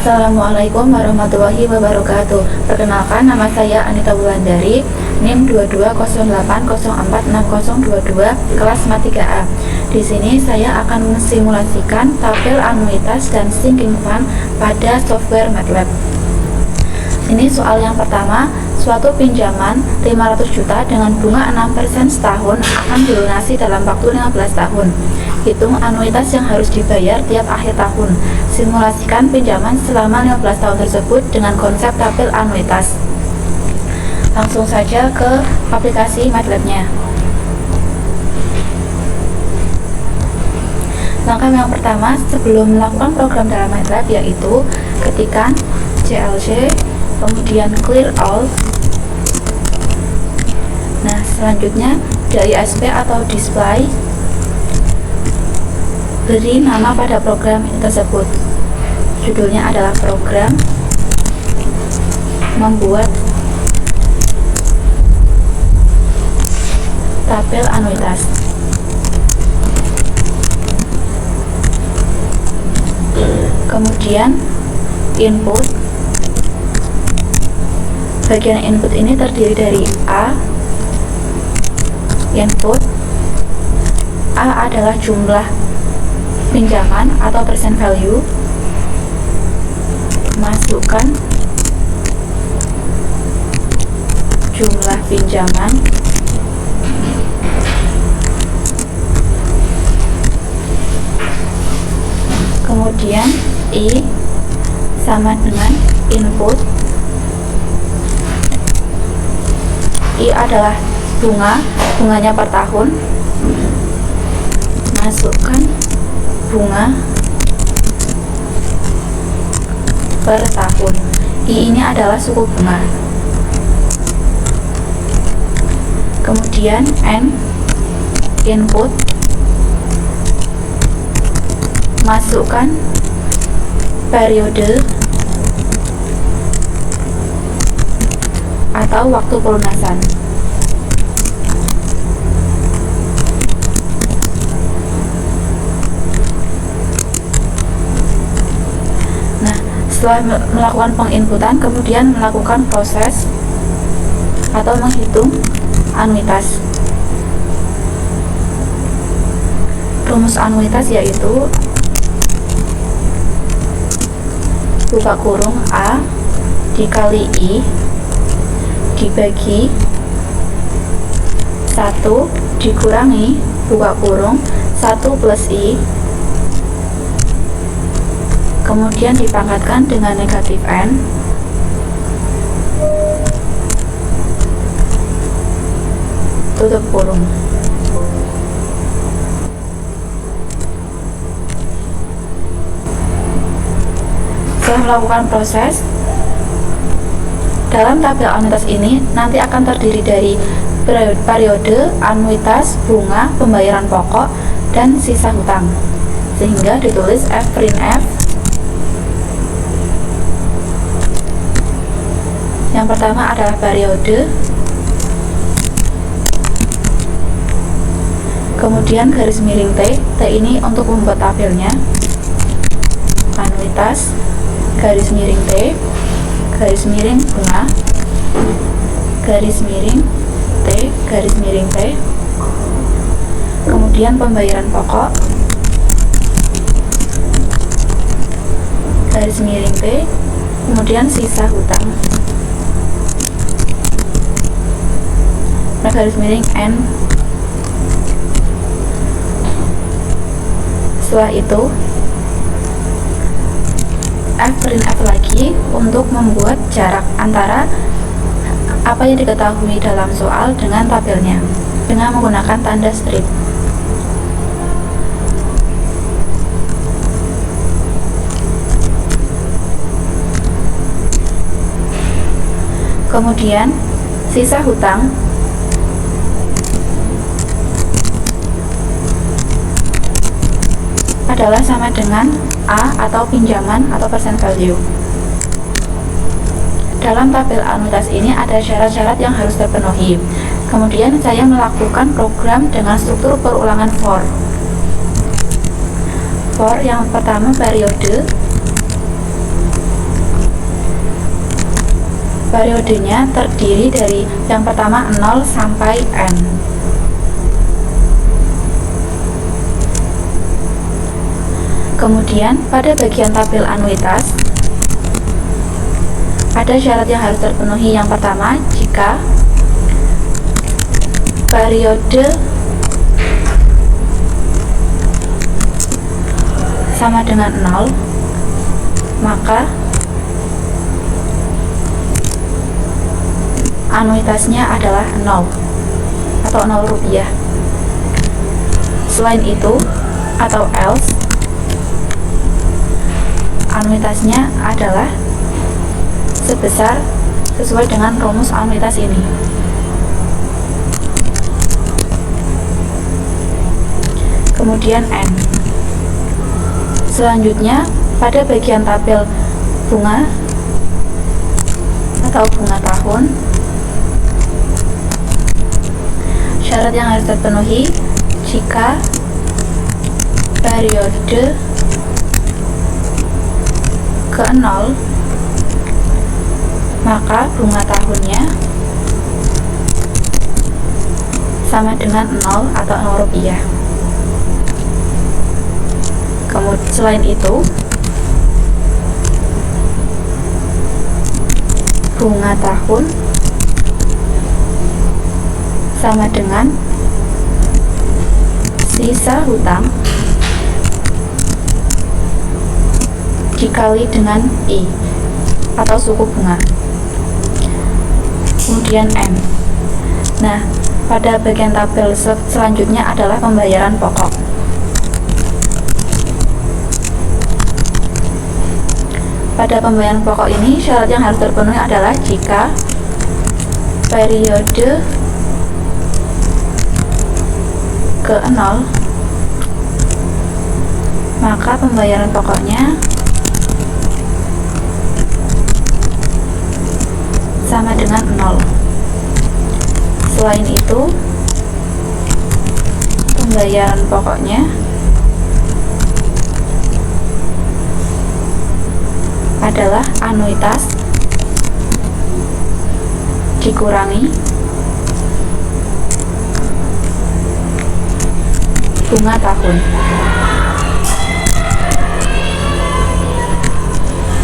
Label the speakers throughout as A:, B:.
A: Assalamualaikum warahmatullahi wabarakatuh. Perkenalkan, nama saya Anita Wulandari, NIM 2208046022, kelas MAT 3A. Di sini saya akan mensimulasikan tabel anuitas dan sinking fund pada software MATLAB. Ini soal yang pertama. Suatu pinjaman 500 juta dengan bunga 6% setahun akan dilunasi dalam waktu 15 tahun. Hitung anuitas yang harus dibayar tiap akhir tahun. Simulasikan pinjaman selama 15 tahun tersebut dengan konsep tabel anuitas. Langsung saja ke aplikasi MATLAB-nya. Langkah yang pertama sebelum melakukan program dalam MATLAB yaitu ketikkan CLC, kemudian clear all. Nah, selanjutnya dari ISP atau display, beri nama pada program tersebut. Judulnya adalah program membuat tabel anuitas. Kemudian input. Bagian input ini terdiri dari A. Input A adalah jumlah pinjaman atau percent value. Masukkan jumlah pinjaman. Kemudian I sama dengan input. I adalah bunganya per tahun. Masukkan bunga per tahun. I ini adalah suku bunga. Kemudian N input. Masukkan periode atau waktu pelunasan. Setelah melakukan penginputan, kemudian melakukan proses atau menghitung anuitas. Rumus anuitas yaitu buka kurung A dikali I dibagi 1 dikurangi buka kurung 1 plus I, kemudian dipangkatkan dengan negatif N, tutup kurung. Setelah melakukan proses, dalam tabel anuitas ini nanti akan terdiri dari periode, anuitas, bunga, pembayaran pokok, dan sisa hutang, sehingga ditulis F-printf. Yang pertama adalah periode, kemudian garis miring T. T ini untuk membuat tabelnya. Anuitas, garis miring T, garis miring bunga, garis miring T, garis miring T. Kemudian pembayaran pokok, garis miring T, kemudian sisa hutang, garis miring N. Setelah itu F-printf lagi untuk membuat jarak antara apa yang diketahui dalam soal dengan tabelnya dengan menggunakan tanda strip. Kemudian sisa hutang adalah sama dengan A atau pinjaman atau percent value. Dalam tabel anuitas ini ada syarat-syarat yang harus terpenuhi. Kemudian saya melakukan program dengan struktur perulangan for. For yang pertama periode, Periodenya terdiri dari yang pertama 0 sampai N. Kemudian pada bagian tabel anuitas ada syarat yang harus terpenuhi. Yang pertama, jika periode sama dengan 0, maka anuitasnya adalah 0 atau 0 rupiah. Selain itu atau else, anuitasnya adalah sebesar sesuai dengan rumus anuitas ini. Kemudian N. Selanjutnya pada bagian tabel bunga atau bunga tahun, syarat yang harus terpenuhi jika periode ke 0, maka bunga tahunnya sama dengan 0 atau 0 rupiah. Kemudian selain itu, bunga tahun sama dengan sisa hutang dikali dengan I atau suku bunga. Kemudian M. Nah, pada bagian tabel selanjutnya adalah pembayaran pokok. Pada pembayaran pokok ini, syarat yang harus terpenuhi adalah jika periode ke 0, maka pembayaran pokoknya sama dengan 0. Selain itu, pembayaran pokoknya adalah anuitas dikurangi bunga tahun.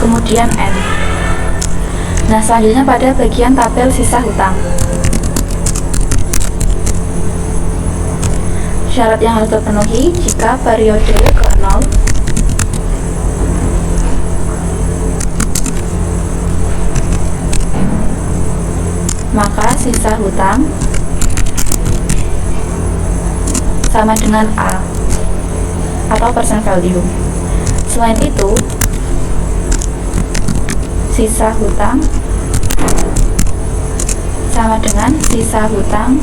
A: Kemudian N. Nah, selanjutnya pada bagian tabel sisa hutang, syarat yang harus terpenuhi jika periode ke 0, maka sisa hutang sama dengan A atau percent value. Selain itu, sisa hutang sama dengan sisa hutang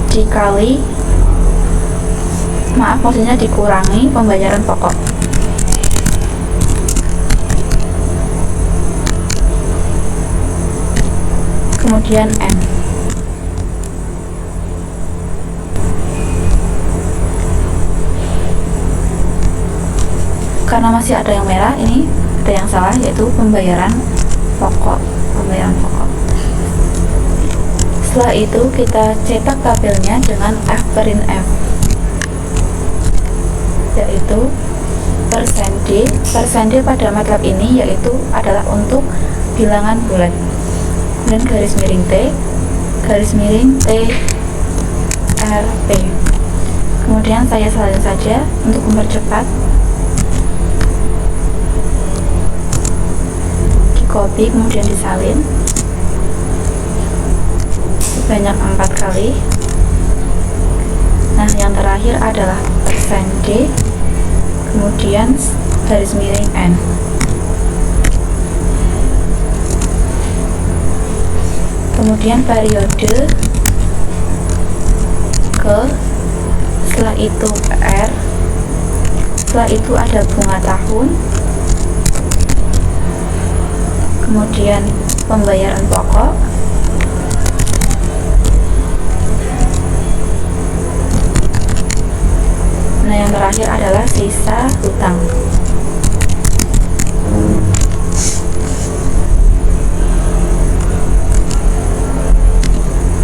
A: dikali, maksudnya dikurangi pembayaran pokok. Kemudian M. Karena masih ada yang merah, ini ada yang salah, yaitu pembayaran pokok. Setelah itu kita cetak tabelnya dengan F print F, yaitu persen D. Persen D pada MATLAB ini yaitu adalah untuk bilangan bulat, dan garis miring T, garis miring T R P. Kemudian saya salin saja untuk mempercepat. Copy kemudian disalin sebanyak 4 kali. Nah, yang terakhir adalah persen D, kemudian garis miring N. Kemudian periode ke, setelah itu R, setelah itu ada bunga tahun, kemudian pembayaran pokok, nah yang terakhir terakhir adalah sisa hutang.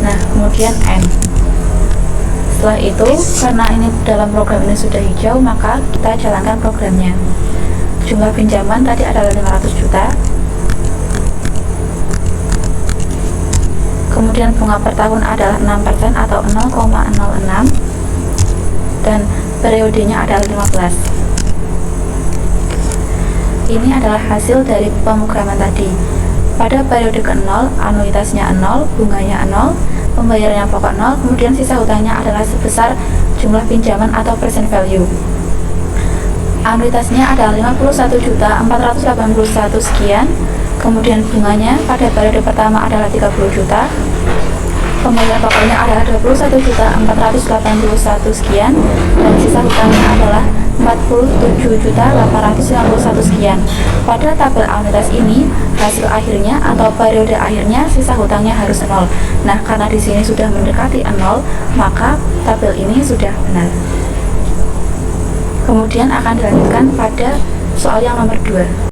A: Nah, kemudian N. Setelah itu, karena ini dalam program ini sudah hijau, maka kita jalankan programnya. Jumlah pinjaman tadi adalah 500 juta. Kemudian bunga per tahun adalah 6% atau 0,06, dan periodenya adalah 15. Ini adalah hasil dari pemrograman tadi. Pada periode ke-0, anuitasnya 0, bunganya 0, pembayarannya pokok 0, kemudian sisa hutangnya adalah sebesar jumlah pinjaman atau present value. Anuitasnya adalah 51.481 sekian, kemudian bunganya pada periode pertama adalah 30 juta, pembayaran pokoknya adalah 21.481 sekian, dan sisa hutangnya adalah 47.851 sekian. Pada tabel anuitas ini, hasil akhirnya atau periode akhirnya sisa hutangnya harus 0. Nah, karena di sini sudah mendekati 0, maka tabel ini sudah benar. Kemudian akan dilanjutkan pada soal yang nomor 2.